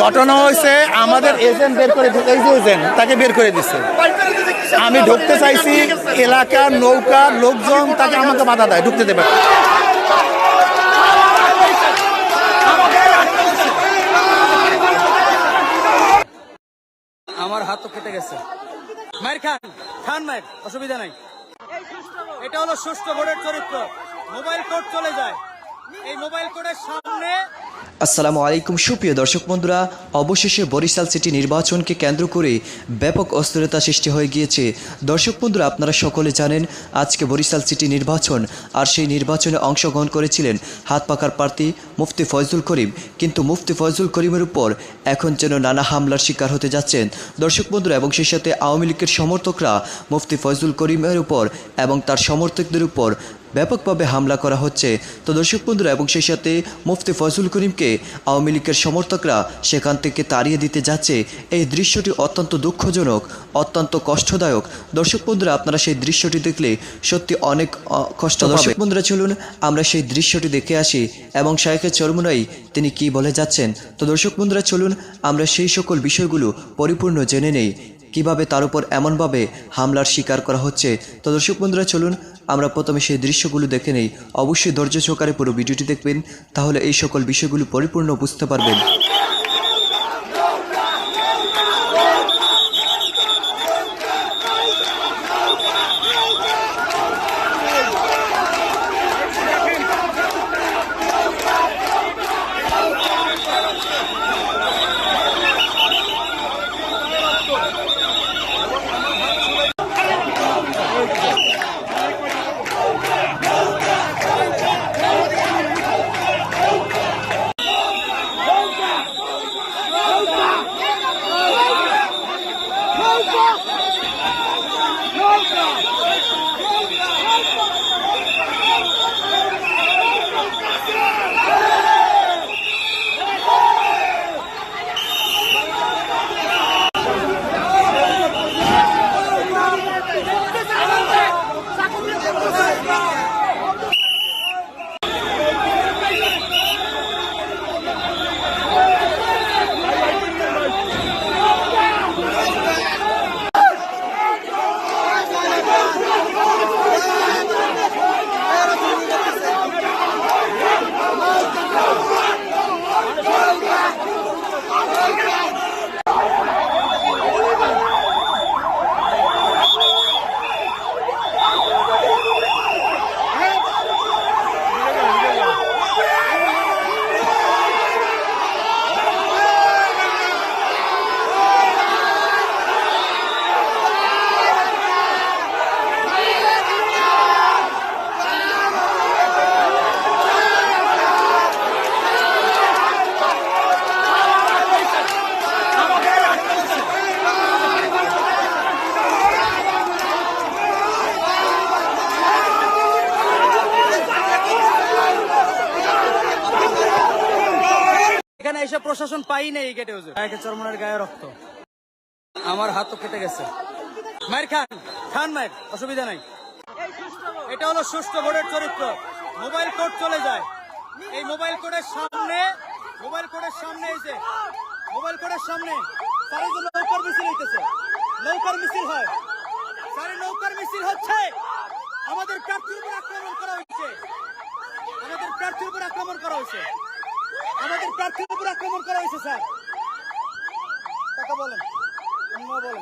ঘটনা হয়েছে আমাদের এজেন্ট বের করে এই যে এজেন্ট তাকে বের করে দিচ্ছে। আমি ঢুকতে চাইছি, এলাকার নৌকা লোকজন তাকে আমাকে বাধা দেয়, ঢুকতে দেবে। আমার হাত তো কেটে গেছে। মায়ের খান খান মায়ের, অসুবিধা নাই। এটা হলো সুষ্ঠু ভোটের চরিত্র। মোবাইল কোড চলে যায়, এই মোবাইল কোডের সামনে। আসসালামু আলাইকুম সুপ্রিয় দর্শক বন্ধুরা, অবশেষে বরিশাল সিটি নির্বাচনকে কেন্দ্র করে ব্যাপক অস্থিরতা সৃষ্টি হয়ে গিয়েছে। দর্শক বন্ধুরা, আপনারা সকলে জানেন আজকে বরিশাল সিটি নির্বাচন, আর সেই নির্বাচনে অংশগ্রহণ করেছিলেন হাত পাকার প্রার্থী মুফতি ফয়জুল করিম। কিন্তু মুফতি ফয়জুল করিমের উপর এখন যেন নানা হামলার শিকার হতে যাচ্ছেন দর্শক বন্ধুরা, এবং সেই সাথে আওয়ামী লীগের সমর্থকরা মুফতি ফয়জুল করিমের উপর এবং তার সমর্থকদের উপর ব্যাপকভাবে হামলা করা হচ্ছে। তো দর্শক বন্ধুরা, এবং সেই সাথে মুফতি ফয়জুল করিমকে আওয়ামী লীগের সমর্থকরা সেখান থেকে তাড়িয়ে দিতে যাচ্ছে। এই দৃশ্যটি অত্যন্ত দুঃখজনক, অত্যন্ত কষ্টদায়ক। দর্শক বন্ধুরা, আপনারা সেই দৃশ্যটি দেখলে সত্যি অনেক কষ্ট। দর্শক বন্ধুরা, চলুন আমরা সেই দৃশ্যটি দেখে আসি এবং শায়েখে চরমুনাই তিনি কি বলে যাচ্ছেন। তো দর্শক বন্ধুরা, চলুন আমরা সেই সকল বিষয়গুলো পরিপূর্ণ জেনে নেই, কিভাবে তার উপর এমনভাবে হামলার শিকার করা হচ্ছে। তো দর্শক বন্ধুরা, চলুন আমরা প্রথমে সেই দৃশ্যগুলো দেখে নেই। অবশ্যই ধৈর্য সহকারে পুরো ভিডিওটি দেখবেন, তাহলে এই সকল বিষয়গুলো পরিপূর্ণ বুঝতে পারবেন। এখানে এসে প্রশাসন পাই নেই, কেটে হয়েছে চরমনের গায়ে রক্ত। আমার হাত তো কেটে গেছে। মায়ের খান খান মায়ের, অসুবিধা নাই। এটা হলো সুষ্ঠু ভোটের চরিত্র। মোবাইল কোড চলে যায়, এই মোবাইল কোডের সামনে। মোবাইল কোডের সামনে এই যে মোবাইল কোডের সামনে সারি যে নৌকার মিছিল হইতেছে, নৌকার মিছিল হয়, সারি নৌকার মিছিল হচ্ছে। আমাদের প্রার্থীর উপর আক্রমণ করা হয়েছে, আমাদের প্রার্থীর উপর আক্রমণ করা হয়েছে, আমাদের প্রার্থীর উপর আক্রমণ করা হয়েছে। স্যার কথা বলেন, বলেন।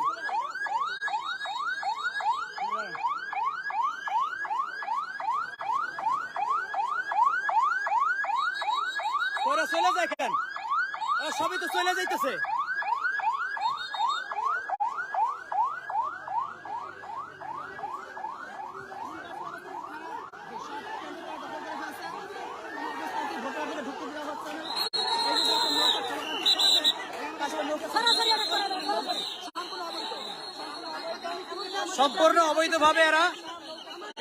ওরা চলে যায় কেন? সবই তো চলে যাইতেছে। সম্পূর্ণ অবৈধভাবে এরা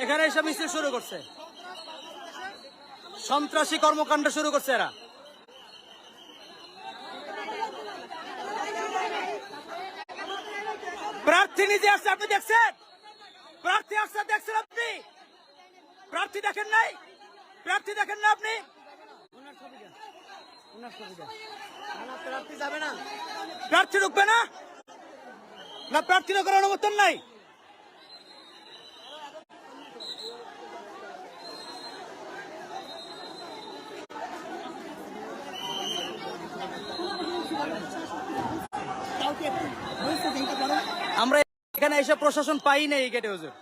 এখানে এসে মিছিল শুরু করছে, সন্ত্রাসী কর্মকাণ্ড শুরু করছে এরা। প্রার্থী নিজে আসছে, আপনি দেখছেন? প্রার্থী আসছে দেখছেন আপনি? প্রার্থী দেখেন নাই? প্রার্থী দেখেন না আপনি? প্রার্থী ঢুকবে না, না প্রার্থী করার অনুমোদন নাই। আমরা এখানে এসে প্রশাসন পাই না এই গেটে হুজুর।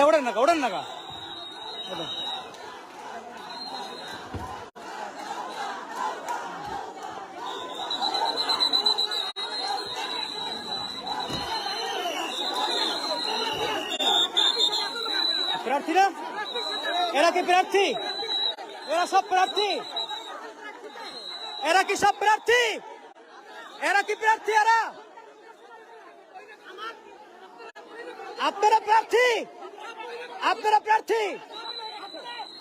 ওড়েন নাকা, ওড়েন নাকা। প্রার্থীরা, এরা কি প্রার্থী? এরা সব প্রার্থী? এরা কি সব প্রার্থী? এরা কি প্রার্থী? এরা আপনারা প্রার্থী? আপনারা প্রার্থী?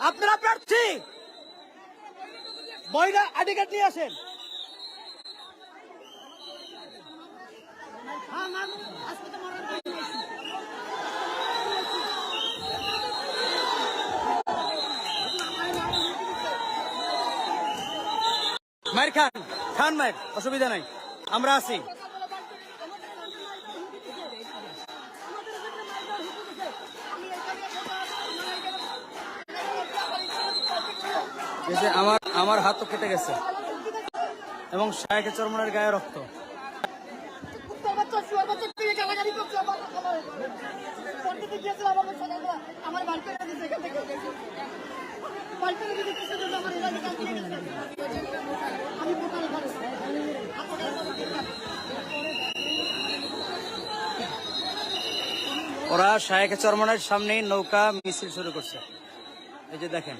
আপনারা প্রার্থী? বইরা আইডি কার্ড নিয়ে আসেন। মায়ের খান, খান মায়ের, অসুবিধা নাই, আমরা আছি। আমার হাতও কেটে গেছে এবং শায়েখে চরমনের গায়ে রক্ত। ওরা শায়েখে চরমনের সামনেই নৌকা মিছিল শুরু করছে, এই যে দেখেন।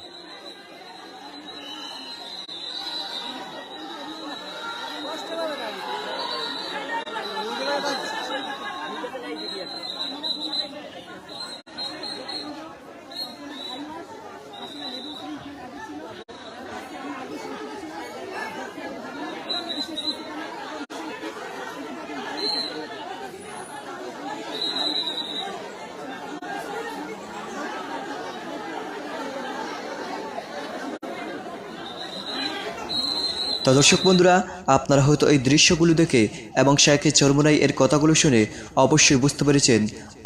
তো দর্শক বন্ধুরা, আপনারা হয়তো এই দৃশ্যগুলো দেখে এবং শায়েখে চরমনাই এর কথাগুলো শুনে অবশ্যই বুঝতে পেরেছেন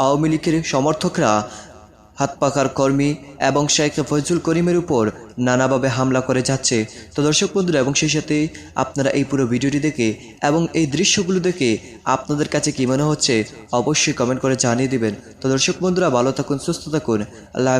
আওয়ামী লীগের সমর্থকরা হাত পাখার কর্মী এবং শায়েখ ফজলুল করিমের উপর নানাভাবে হামলা করে যাচ্ছে। তো দর্শক বন্ধুরা, এবং সেই সাথে আপনারা এই পুরো ভিডিওটি দেখে এবং এই দৃশ্যগুলো দেখে আপনাদের কাছে কী মনে হচ্ছে অবশ্যই কমেন্ট করে জানিয়ে দিবেন। তো দর্শক বন্ধুরা, ভালো থাকুন, সুস্থ থাকুন, আল্লাহ।